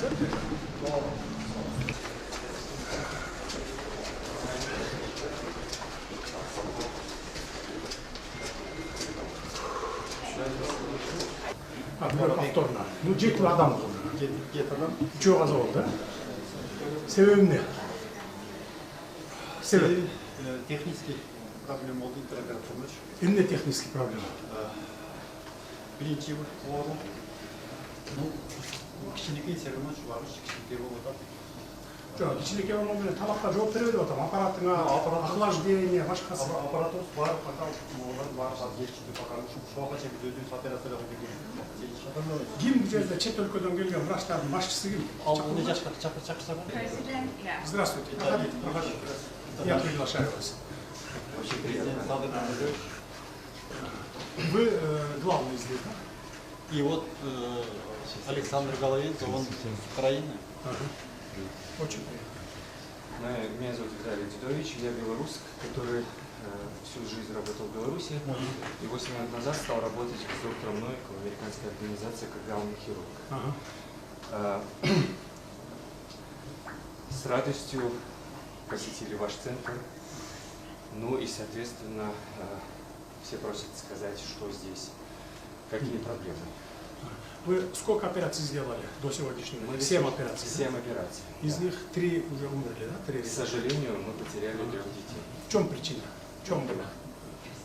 Повторно. Ну, 7 адам болды. 7 адам. Үшеу қаза болды. Себебі не? Себеп? Технический проблема болды, интероперационный. Эмне технический проблема? Бірінші орын. Ну, кішінекей серімін шуларыш, кішінекей болып отыр. Жоқ, кішінекей орын менен талапқа жооп бере деп атам. Аппаратыңа, охлаждение, башкасы. Аппаратымыз бар, олар бар, жеткізді бақарым. Шуға чек өзіміз операцияларға келген. Ким бұл жерде чет өлкөдөн келген врачтардын башчысы ким? Алдында жашқа чакырса бар. Здравствуйте. Проходите. Я приглашаю вас. Очень приятно. Вы главный здесь, да? И вот Александр Головенко, он с Украины. Очень приятно. Меня зовут Виталий Дедович, я белорус, который всю жизнь работал в Беларуси и 8 лет назад стал работать с доктором Новиком в американской организации как главный хирург. С радостью посетили ваш центр, ну и, соответственно, все просят сказать, что здесь, какие проблемы. Вы сколько операций сделали до сегодняшнего? 7 операций. 7 операций. Из них 3 уже умерли, да? 3. К сожалению, мы потеряли 3 детей. В чем причина? В чем было?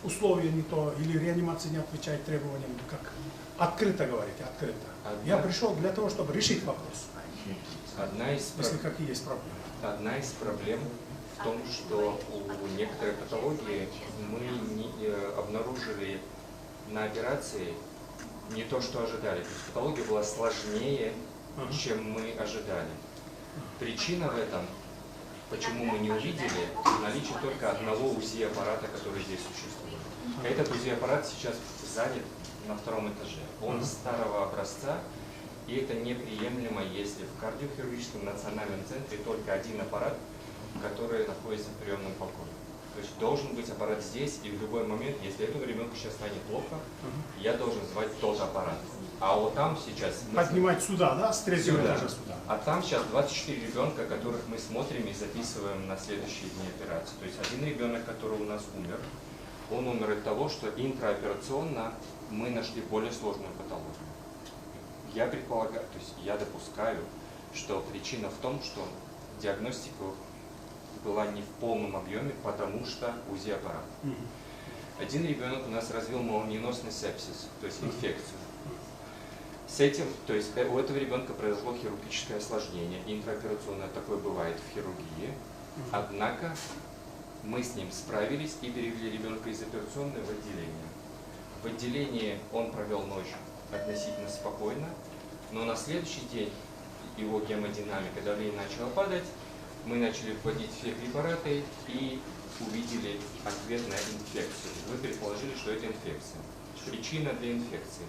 Условия не то, или реанимация не отвечает требованиям, как? Открыто говорите, открыто. Я пришел для того, чтобы решить вопрос. Если какие есть проблемы. Одна из проблем в том, что у некоторых патологий мы обнаружили на операции не то, что ожидали. То есть патология была сложнее, чем мы ожидали. Причина в этом, почему мы не увидели, наличие только одного УЗИ-аппарата, который здесь существует. Этот УЗИ-аппарат сейчас занят на 2-м этаже. Он старого образца, и это неприемлемо, если в кардиохирургическом национальном центре только один аппарат, который находится в приемном покое. То есть должен быть аппарат здесь, и в любой момент, если этому ребенку сейчас станет плохо, я должен звать тот аппарат. А вот там сейчас... Поднимать сюда, да? С 3-го этажа сюда. А там сейчас 24 ребенка, которых мы смотрим и записываем на следующие дни операции. То есть один ребенок, который у нас умер, он умер от того, что интраоперационно мы нашли более сложную патологию. Я предполагаю, то есть я допускаю, что причина в том, что диагностика была не в полном объеме, потому что УЗИ-аппарат. Один ребенок у нас развил молниеносный сепсис, то есть инфекцию. С этим, то есть у этого ребенка произошло хирургическое осложнение, интраоперационное такое бывает в хирургии, однако мы с ним справились и перевели ребенка из операционной в отделение. В отделении он провел ночь относительно спокойно, но на следующий день его гемодинамика, давление начало падать, мы начали вводить все препараты и увидели ответ на инфекцию. Мы предположили, что это инфекция. Причина для инфекции.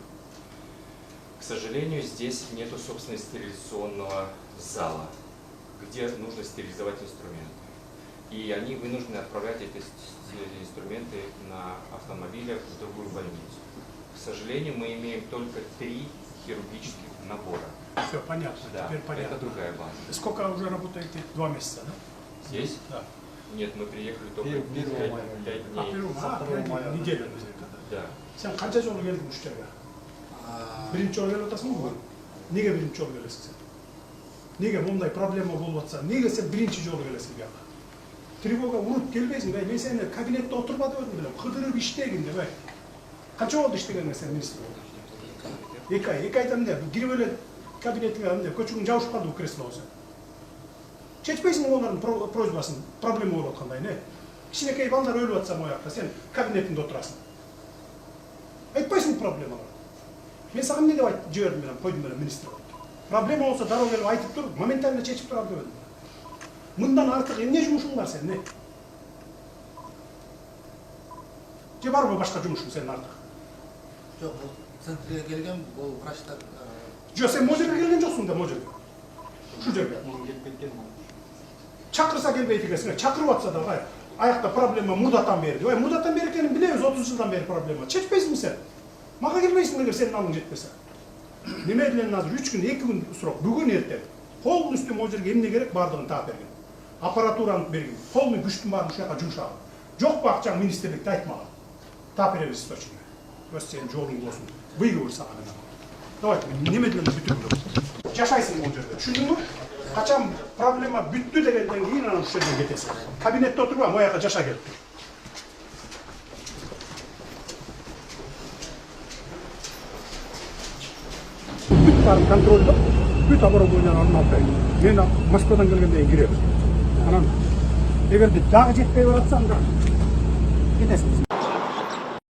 К сожалению, здесь нет, собственно, стерилизационного зала, где нужно стерилизовать инструменты. И они вынуждены отправлять эти инструменты на автомобилях в другую больницу. К сожалению, мы имеем только 3 хирургических набора. Все, понятно. Да, теперь понятно. это другая база. Сколько уже работаете? 2 месяца, да? Здесь? Да. Нет, мы приехали только 5 дней. Неделю. Да. Sen qancha жолу келдің үш жерге? Birinchi жолу келіп жатасың ба? Неге birinchi жолу келесің сен? Неге мындай проблема болып жатса, неге сен birinchi жолу келесің бұяққа? Тревога ұрып келбейсің, мен сені кабинетте отырып едім білем, қыдырып іштегін деп, қанша болды іштегенге сен министр болды? 2 айдан деп, кіріп еле кабинетіңе көчігің жауышып қалды бұл креслоға сен. Шешпейсің олардың просьбасын, проблема болып жатқандай, не? Кішінекей балдар өліп жатса мояқта, сен кабинетінде отырасың. Айтпайсың проблемалар. Мен саған не деп айтып жібердім мен, қойдым мен министр болып. Проблема болса дарау келіп айтып тұр, моментально шешіп тұрам деп едім. Мындан артық не жұмысың бар сен, не? Же бар ма башқа жұмысың сен артық? Жоқ, бұл центрге келген, бұл врачтар... Жоқ, сен мол жерге келген жоқсың да, мол жерге. Шу жерге. Шақырса келбейді екенсің, шақырып атса да, аяқта проблема мұрдаттан бері. Мұрдаттан бері екенін білеміз, 30 жылдан бері проблема. Шешпейсің сен. Маға келмейсің егер сенің алың жетпесе. Немедленно азыр 3 күн, 2 күн сұрок, бүгін ертең. полностью могу жерге эмне керек бардығын таап берген. Аппаратураны берген. Полный күчтүн баарын ушул жака жумшаган. Жок bu акчаны министрликте айтмаган. Таап беребиз источник. Өз сенин жолуң болсун. Выговор саған. Давай, немедленно бүтүрүп. Жашайсың бул жерде. Түшүндүңбү? Качан проблема бүттү дегенден кийин анан ушул жерден кетесиң. Кабинетте отурба, могу жака жаша келип. Бүт баарын контролдоп, бүт оборудованияларын алып берген. Мен Москвадан келгенде киребиз. Анан эгерде жагы жетпей баратса анда кетесиз.